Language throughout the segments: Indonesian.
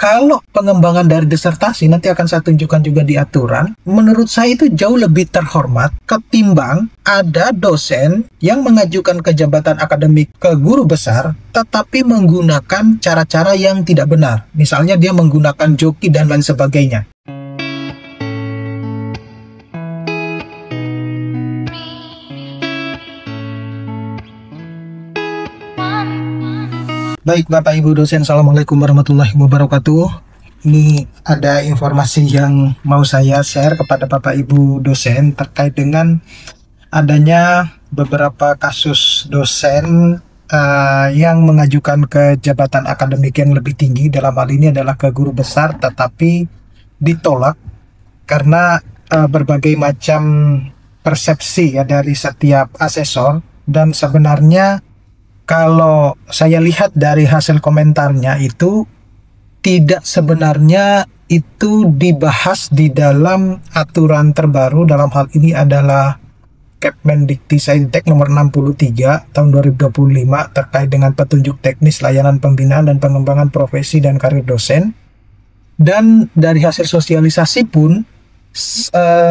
kalau pengembangan dari disertasi nanti akan saya tunjukkan juga di aturan, menurut saya itu jauh lebih terhormat ketimbang ada dosen yang mengajukan ke jabatan akademik ke guru besar tetapi menggunakan cara-cara yang tidak benar. Misalnya dia menggunakan joki dan lain sebagainya. Baik Bapak Ibu dosen, Assalamualaikum warahmatullahi wabarakatuh. Ini ada informasi yang mau saya share kepada Bapak Ibu dosen terkait dengan adanya beberapa kasus dosen yang mengajukan ke jabatan akademik yang lebih tinggi, dalam hal ini adalah ke guru besar, tetapi ditolak karena berbagai macam persepsi ya dari setiap asesor. Dan sebenarnya kalau saya lihat dari hasil komentarnya itu tidak sebenarnya itu dibahas di dalam aturan terbaru, dalam hal ini adalah Kepmendikti-Saintek nomor 63 tahun 2025 terkait dengan petunjuk teknis layanan pembinaan dan pengembangan profesi dan karir dosen. Dan dari hasil sosialisasi pun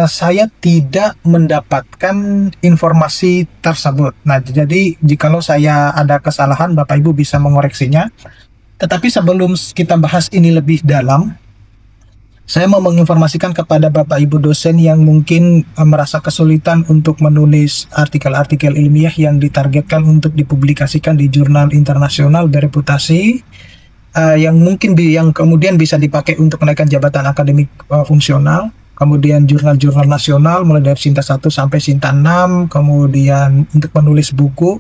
saya tidak mendapatkan informasi tersebut. Nah, jadi jikalau saya ada kesalahan, Bapak Ibu bisa mengoreksinya. Tetapi sebelum kita bahas ini lebih dalam, saya mau menginformasikan kepada Bapak Ibu dosen yang mungkin merasa kesulitan untuk menulis artikel-artikel ilmiah yang ditargetkan untuk dipublikasikan di jurnal internasional bereputasi, yang mungkin yang kemudian bisa dipakai untuk menaikkan jabatan akademik fungsional. Kemudian jurnal-jurnal nasional mulai dari Sinta 1 sampai Sinta 6, kemudian untuk menulis buku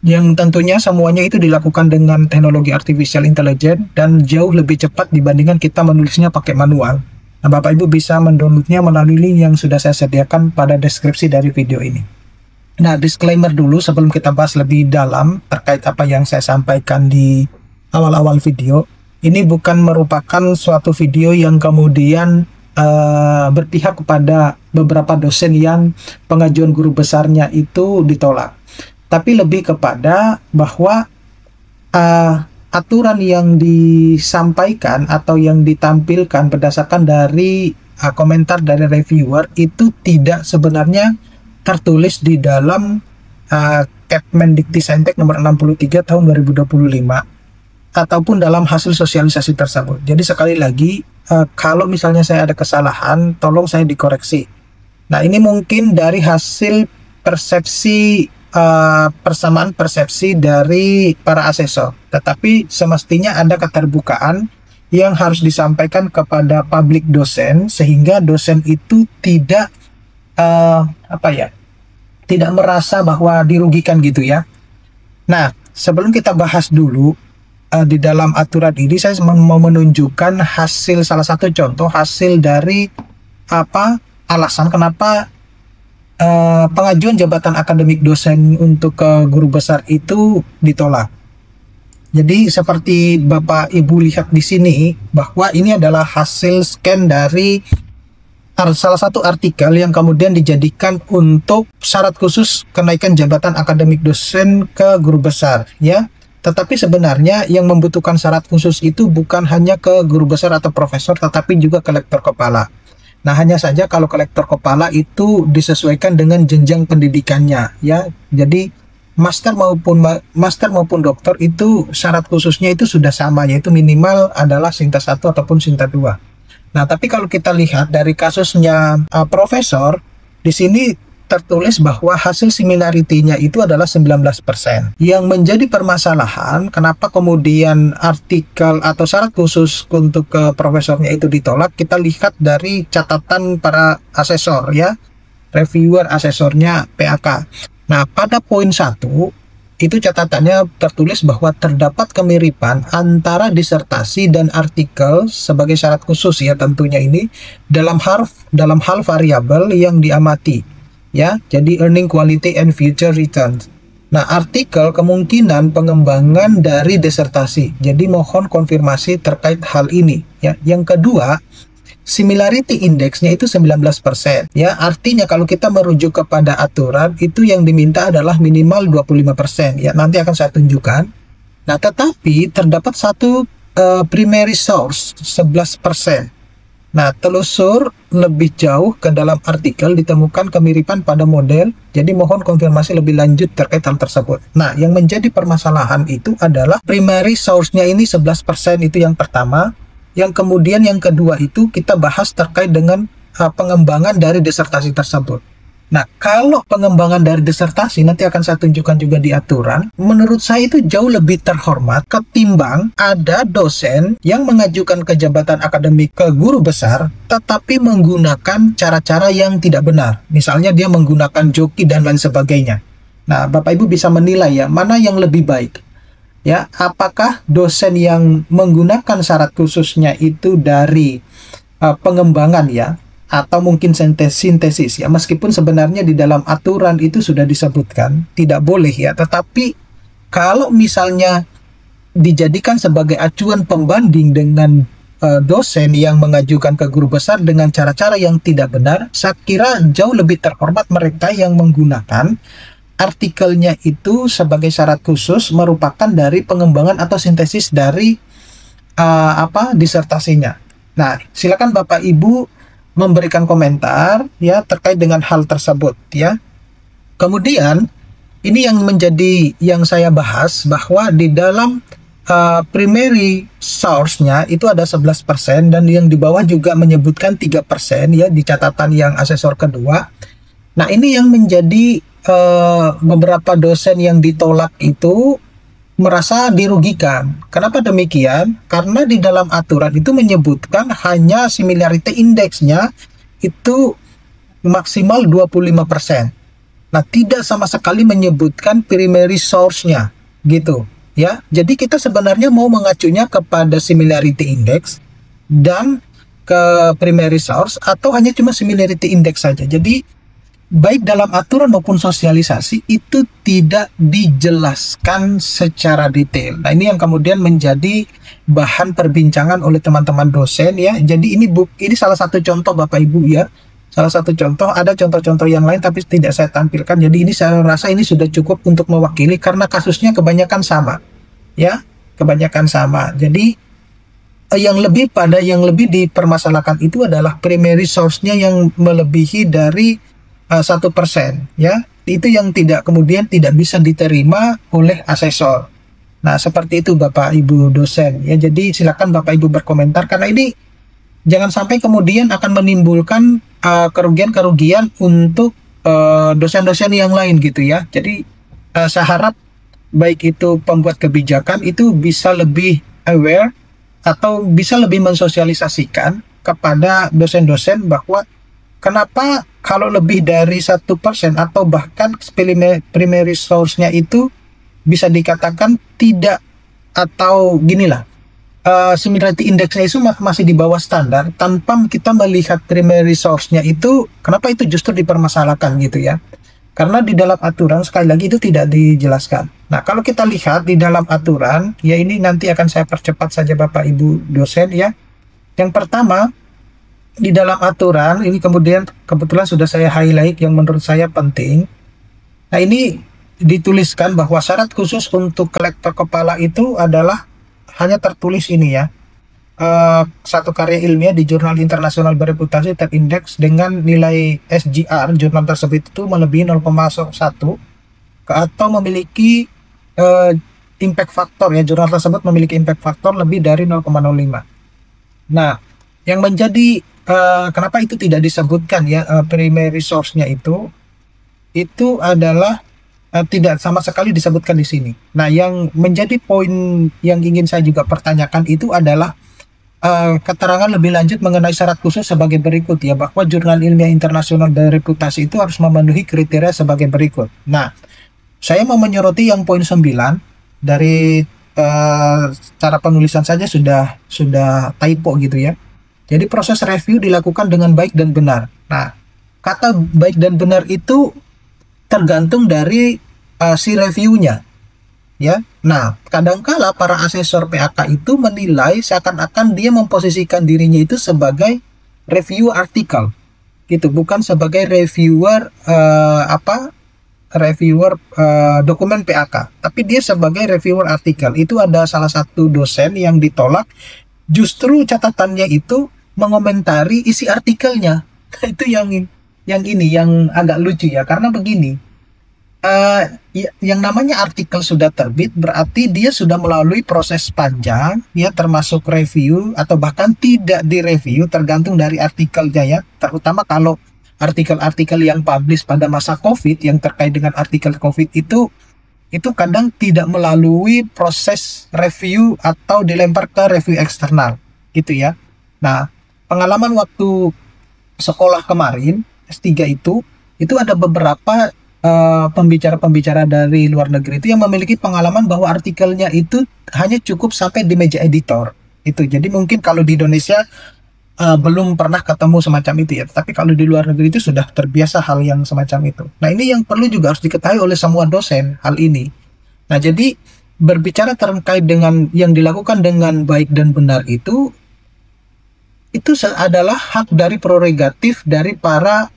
yang tentunya semuanya itu dilakukan dengan teknologi artificial intelligence dan jauh lebih cepat dibandingkan kita menulisnya pakai manual. Nah, Bapak Ibu bisa mendownloadnya melalui link yang sudah saya sediakan pada deskripsi dari video ini. Nah, disclaimer dulu sebelum kita bahas lebih dalam terkait apa yang saya sampaikan di awal-awal video. Ini bukan merupakan suatu video yang kemudian berpihak kepada beberapa dosen yang pengajuan guru besarnya itu ditolak, tapi lebih kepada bahwa aturan yang disampaikan atau yang ditampilkan berdasarkan dari komentar dari reviewer itu tidak sebenarnya tertulis di dalam Kepmendikti-Saintek nomor 63 tahun 2025 ataupun dalam hasil sosialisasi tersebut. Jadi sekali lagi, kalau misalnya saya ada kesalahan, tolong saya dikoreksi. Nah, ini mungkin dari hasil persepsi, persamaan persepsi dari para asesor. Tetapi semestinya ada keterbukaan yang harus disampaikan kepada publik dosen, sehingga dosen itu tidak, tidak merasa bahwa dirugikan gitu ya. Nah, sebelum kita bahas dulu, di dalam aturan ini saya mau menunjukkan hasil, salah satu contoh hasil dari alasan kenapa pengajuan jabatan akademik dosen untuk ke guru besar itu ditolak. Jadi seperti Bapak Ibu lihat di sini bahwa ini adalah hasil scan dari salah satu artikel yang kemudian dijadikan untuk syarat khusus kenaikan jabatan akademik dosen ke guru besar ya. Tetapi sebenarnya yang membutuhkan syarat khusus itu bukan hanya ke guru besar atau profesor, tetapi juga ke lektor kepala. Nah, hanya saja kalau ke lektor kepala itu disesuaikan dengan jenjang pendidikannya, ya. Jadi master maupun doktor itu syarat khususnya itu sudah sama, yaitu minimal adalah Sinta 1 ataupun Sinta 2. Nah, tapi kalau kita lihat dari kasusnya profesor, di sini tertulis bahwa hasil similarity-nya itu adalah 19%. Yang menjadi permasalahan, kenapa kemudian artikel atau syarat khusus untuk ke profesornya itu ditolak, kita lihat dari catatan para asesor ya, reviewer asesornya PAK. Nah, pada poin 1, itu catatannya tertulis bahwa terdapat kemiripan antara disertasi dan artikel sebagai syarat khusus ya tentunya ini dalam hal variabel yang diamati. Ya, jadi earning quality and future returns. Nah, artikel kemungkinan pengembangan dari disertasi. Jadi mohon konfirmasi terkait hal ini. Ya, yang kedua, similarity index-nya itu 19%. Ya, artinya kalau kita merujuk kepada aturan itu yang diminta adalah minimal 25%. Ya, nanti akan saya tunjukkan. Nah, tetapi terdapat satu primary source 11%. Nah, telusur lebih jauh ke dalam artikel ditemukan kemiripan pada model, jadi mohon konfirmasi lebih lanjut terkait hal tersebut. Nah, yang menjadi permasalahan itu adalah primary source-nya ini 11%, itu yang pertama. Yang kemudian yang kedua itu kita bahas terkait dengan pengembangan dari disertasi tersebut. Nah, kalau pengembangan dari disertasi nanti akan saya tunjukkan juga di aturan, menurut saya itu jauh lebih terhormat ketimbang ada dosen yang mengajukan ke jabatan akademik ke guru besar tetapi menggunakan cara-cara yang tidak benar. Misalnya dia menggunakan joki dan lain sebagainya. Nah, Bapak Ibu bisa menilai ya, mana yang lebih baik. Ya, apakah dosen yang menggunakan syarat khususnya itu dari pengembangan ya, atau mungkin sintesis ya, meskipun sebenarnya di dalam aturan itu sudah disebutkan tidak boleh ya, tetapi kalau misalnya dijadikan sebagai acuan pembanding dengan dosen yang mengajukan ke guru besar dengan cara-cara yang tidak benar, saya kira jauh lebih terhormat mereka yang menggunakan artikelnya itu sebagai syarat khusus merupakan dari pengembangan atau sintesis dari disertasinya. Nah, silakan Bapak Ibu memberikan komentar ya terkait dengan hal tersebut ya. Kemudian ini yang menjadi yang saya bahas, bahwa di dalam primary source-nya itu ada 11% dan yang di bawah juga menyebutkan 3% ya di catatan yang asesor kedua. Nah, ini yang menjadi beberapa dosen yang ditolak itu merasa dirugikan. Kenapa demikian? Karena di dalam aturan itu menyebutkan hanya similarity index-nya itu maksimal 25%. Nah, tidak sama sekali menyebutkan primary source-nya gitu ya. Jadi kita sebenarnya mau mengacunya kepada similarity index dan ke primary source atau hanya cuma similarity index saja. Jadi baik dalam aturan maupun sosialisasi itu tidak dijelaskan secara detail. Nah, ini yang kemudian menjadi bahan perbincangan oleh teman-teman dosen ya. Jadi ini salah satu contoh Bapak Ibu ya. Salah satu contoh, ada contoh-contoh yang lain tapi tidak saya tampilkan. Jadi ini saya rasa ini sudah cukup untuk mewakili karena kasusnya kebanyakan sama. Ya, kebanyakan sama. Jadi yang lebih dipermasalahkan itu adalah primary source-nya yang melebihi dari 1% ya, itu yang kemudian tidak bisa diterima oleh asesor. Nah, seperti itu Bapak Ibu dosen ya. Jadi silakan Bapak Ibu berkomentar karena ini jangan sampai kemudian akan menimbulkan kerugian-kerugian untuk dosen-dosen yang lain gitu ya. Jadi saya harap baik itu pembuat kebijakan itu bisa lebih aware atau bisa lebih mensosialisasikan kepada dosen-dosen bahwa kenapa kalau lebih dari 1% atau bahkan primary source-nya itu bisa dikatakan tidak, atau ginilah, similarity index-nya itu masih di bawah standar tanpa kita melihat primary source-nya itu, kenapa itu justru dipermasalahkan gitu ya. Karena di dalam aturan sekali lagi itu tidak dijelaskan. Nah, kalau kita lihat di dalam aturan, ya ini nanti akan saya percepat saja Bapak Ibu dosen ya. Yang pertama, di dalam aturan ini kemudian kebetulan sudah saya highlight yang menurut saya penting. Nah, ini dituliskan bahwa syarat khusus untuk kolektor kepala itu adalah hanya tertulis ini ya, satu karya ilmiah di jurnal internasional bereputasi terindeks dengan nilai SGR jurnal tersebut itu melebihi 0,1 atau memiliki impact factor ya, jurnal tersebut memiliki impact factor lebih dari 0,05. Nah, yang menjadi kenapa itu tidak disebutkan ya primary source-nya itu adalah tidak sama sekali disebutkan di sini. Nah, yang menjadi poin yang ingin saya juga pertanyakan itu adalah keterangan lebih lanjut mengenai syarat khusus sebagai berikut ya, bahwa jurnal ilmiah internasional bereputasi itu harus memenuhi kriteria sebagai berikut. Nah, saya mau menyoroti yang poin 9 dari cara penulisan saja sudah typo gitu ya. Jadi proses review dilakukan dengan baik dan benar. Nah, kata baik dan benar itu tergantung dari si reviewnya, ya. Nah, kadangkala para asesor PAK itu menilai seakan-akan dia memposisikan dirinya itu sebagai review artikel, gitu, bukan sebagai reviewer reviewer dokumen PAK, tapi dia sebagai reviewer artikel. Itu ada salah satu dosen yang ditolak, justru catatannya itu mengomentari isi artikelnya. Itu yang agak lucu ya, karena begini, yang namanya artikel sudah terbit berarti dia sudah melalui proses panjang ya, termasuk review atau bahkan tidak direview tergantung dari artikelnya ya, terutama kalau artikel-artikel yang publish pada masa COVID yang terkait dengan artikel COVID itu kadang tidak melalui proses review atau dilempar ke review eksternal gitu ya. Nah, pengalaman waktu sekolah kemarin S3 itu ada beberapa pembicara-pembicara dari luar negeri itu yang memiliki pengalaman bahwa artikelnya itu hanya cukup sampai di meja editor itu. Jadi mungkin kalau di Indonesia belum pernah ketemu semacam itu ya, tapi kalau di luar negeri itu sudah terbiasa hal yang semacam itu. Nah, ini yang perlu juga harus diketahui oleh semua dosen hal ini. Nah, jadi berbicara terkait dengan yang dilakukan dengan baik dan benar itu adalah hak dari prerogatif dari para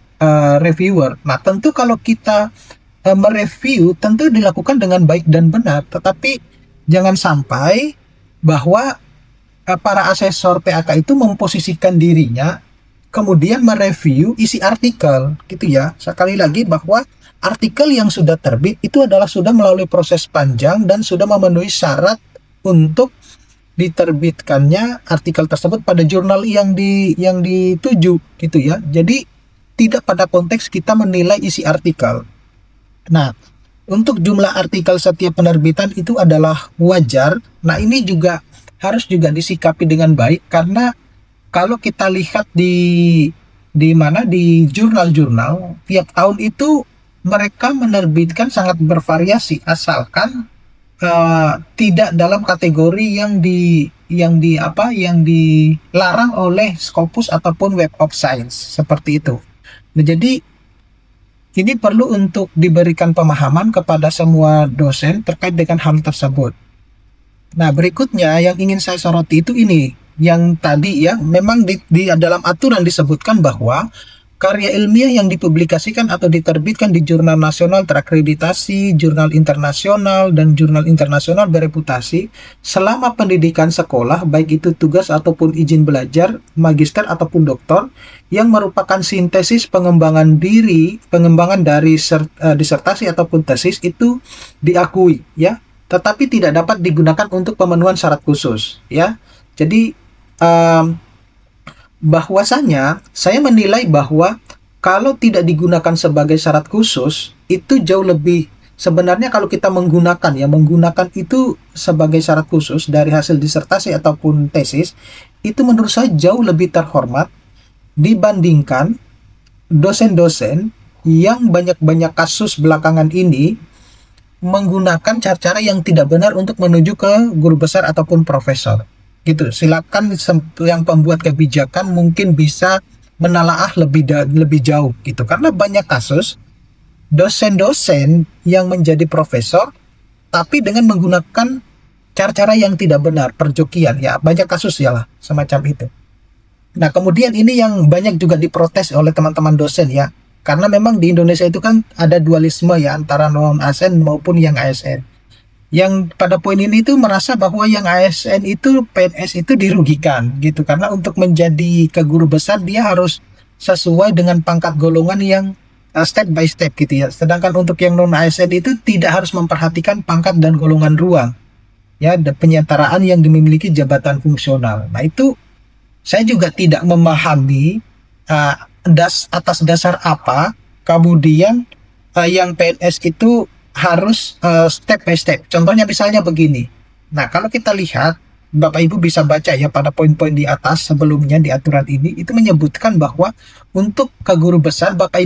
reviewer. Nah, tentu kalau kita mereview tentu dilakukan dengan baik dan benar, tetapi jangan sampai bahwa para asesor PAK itu memposisikan dirinya kemudian mereview isi artikel gitu ya. Sekali lagi bahwa artikel yang sudah terbit itu adalah sudah melalui proses panjang dan sudah memenuhi syarat untuk diterbitkannya artikel tersebut pada jurnal yang dituju gitu ya. Jadi tidak pada konteks kita menilai isi artikel. Nah, untuk jumlah artikel setiap penerbitan itu adalah wajar. Nah, ini juga harus juga disikapi dengan baik, karena kalau kita lihat di jurnal-jurnal tiap tahun itu mereka menerbitkan sangat bervariasi asalkan tidak dalam kategori yang dilarang oleh Scopus ataupun Web of Science seperti itu. Nah, jadi ini perlu untuk diberikan pemahaman kepada semua dosen terkait dengan hal tersebut. Nah, berikutnya yang ingin saya soroti itu ini, yang tadi ya, memang di dalam aturan disebutkan bahwa karya ilmiah yang dipublikasikan atau diterbitkan di jurnal nasional terakreditasi, jurnal internasional, dan jurnal internasional bereputasi selama pendidikan sekolah, baik itu tugas ataupun izin belajar, magister ataupun doktor, yang merupakan sintesis pengembangan dari disertasi ataupun tesis itu diakui ya, tetapi tidak dapat digunakan untuk pemenuhan syarat khusus ya. Jadi bahwasanya saya menilai bahwa kalau tidak digunakan sebagai syarat khusus itu jauh lebih, sebenarnya kalau kita menggunakan itu sebagai syarat khusus dari hasil disertasi ataupun tesis, itu menurut saya jauh lebih terhormat dibandingkan dosen-dosen yang banyak kasus belakangan ini menggunakan cara-cara yang tidak benar untuk menuju ke guru besar ataupun profesor gitu. Silakan yang pembuat kebijakan mungkin bisa menalaah lebih jauh gitu, karena banyak kasus dosen-dosen yang menjadi profesor tapi dengan menggunakan cara-cara yang tidak benar, perjokian ya, banyak kasus ya lah semacam itu. Nah, kemudian ini yang banyak juga diprotes oleh teman-teman dosen ya, karena memang di Indonesia itu kan ada dualisme ya antara non ASN maupun yang ASN. Yang pada poin ini itu merasa bahwa yang ASN itu, PNS itu dirugikan gitu, karena untuk menjadi ke guru besar dia harus sesuai dengan pangkat golongan yang step by step gitu ya. Sedangkan untuk yang non ASN itu tidak harus memperhatikan pangkat dan golongan ruang ya, dan penyetaraan yang dimiliki jabatan fungsional. Nah, itu saya juga tidak memahami atas dasar apa kemudian yang PNS itu harus step by step. Contohnya misalnya begini. Nah, kalau kita lihat, Bapak Ibu bisa baca ya pada poin-poin di atas sebelumnya di aturan ini, itu menyebutkan bahwa untuk ke guru besar Bapak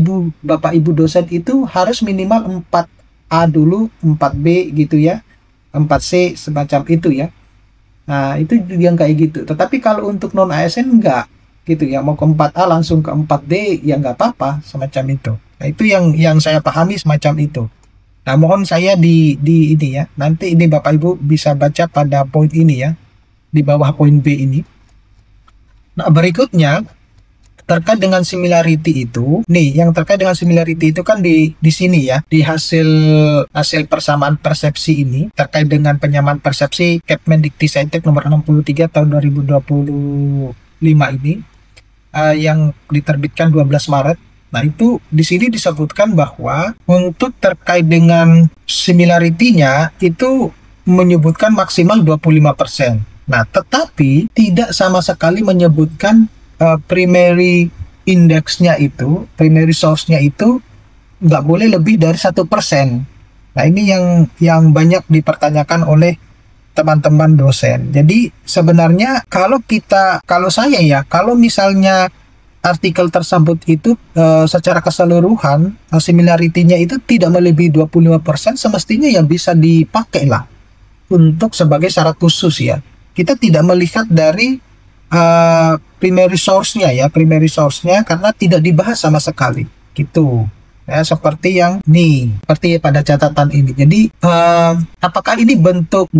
Ibu dosen itu harus minimal 4A dulu, 4B gitu ya, 4C semacam itu ya. Nah, itu yang kayak gitu. Tetapi kalau untuk non ASN enggak gitu ya, mau ke 4A langsung ke 4D ya nggak apa-apa semacam itu. Nah, itu yang saya pahami semacam itu. Nah, mohon saya di ini ya, nanti ini Bapak Ibu bisa baca pada poin ini ya, di bawah poin B ini. Nah, berikutnya terkait dengan similarity itu, nih yang terkait dengan similarity itu kan di sini ya, di hasil persamaan persepsi ini terkait dengan penyamaan persepsi Kemendikti-Saintek nomor 63 tahun 2025 ini yang diterbitkan 12 Maret. Nah, itu di sini disebutkan bahwa untuk terkait dengan similarity-nya itu menyebutkan maksimal 25%. Nah, tetapi tidak sama sekali menyebutkan primary index-nya itu, primary source-nya itu nggak boleh lebih dari 1%. Nah, ini yang banyak dipertanyakan oleh teman-teman dosen. Jadi sebenarnya kalau saya kalau misalnya artikel tersebut itu secara keseluruhan similarity-nya itu tidak melebihi 25%, semestinya ya bisa dipakai lah untuk sebagai syarat khusus ya. Kita tidak melihat dari primary source-nya karena tidak dibahas sama sekali gitu. Ya, seperti yang seperti pada catatan ini. Jadi apakah ini bentuk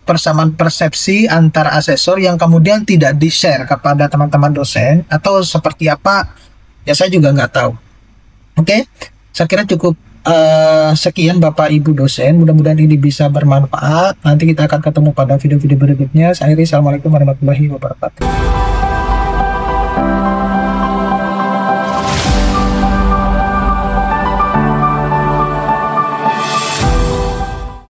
persamaan persepsi antar asesor yang kemudian tidak di-share kepada teman-teman dosen atau seperti apa? Ya saya juga nggak tahu. Oke, saya kira cukup sekian Bapak Ibu dosen. Mudah-mudahan ini bisa bermanfaat. Nanti kita akan ketemu pada video-video berikutnya. Saya akhiri, assalamualaikum warahmatullahi wabarakatuh.